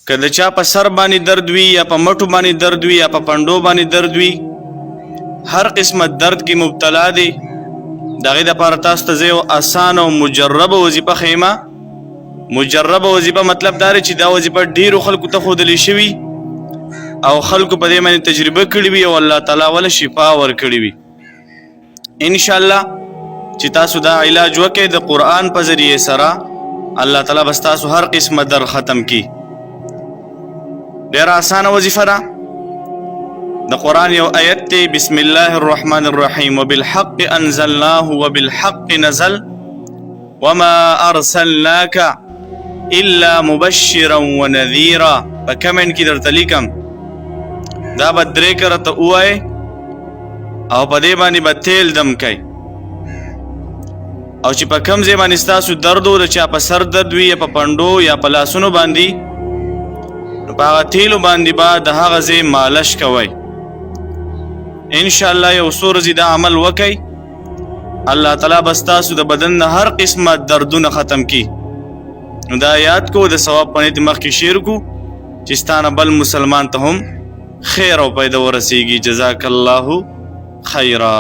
که د چا په سر باندې درد وي یا په مټو باندې درد وي یا په پنډو باندې درد وي، هر قسمه درد کې مبتلا دی، د هغې دپاره تاسو ته زه یو اسانه او مجربه وظیفه ښیمه. مجربه وظیفه مطلب دا دی چې دا وظیفه ډېرو خلکو ته ښودلی شوي او خلکو په دې باندې تجربه کړې وي او الله تعالی وله شفا ورکړې وي. انشاءالله چې تاسو دا علاج وکړئ د قرآن په ذریعې سره، الله تعالی بس تاسو هر قسمه درد ختم کی. ډېره اسانه وظیفه ده. د قرآن یو آیت دی، بسم الله الرحمن الرحیم وبالحق انزلناه وبالحق نزل وما ارسلناک الا مبشرا ونذیرا. په کمنټ کې درته لیکم، دا به 3 کرته ووایئ او په دې باندې به تیل دم کوئ، او چې په کم ځای باندې ستاسو درد و، د چا په سر درد وي یا په پنډو یا په لاسونو باندې، نو په هغه تیلو باندې به د هغه ځای مالش کوئ. انشاءالله یو څو ورځې دا عمل وکئ، الله تعالی به ستاسو د بدن نه هر قسمه دردونه ختم کی. نو دا یاد کو، د ثواب په نیت مخکې شیر کو چې ستانه بل مسلمان ته هم خیر او پیدا ورسیږي. جزاک الله خیرا.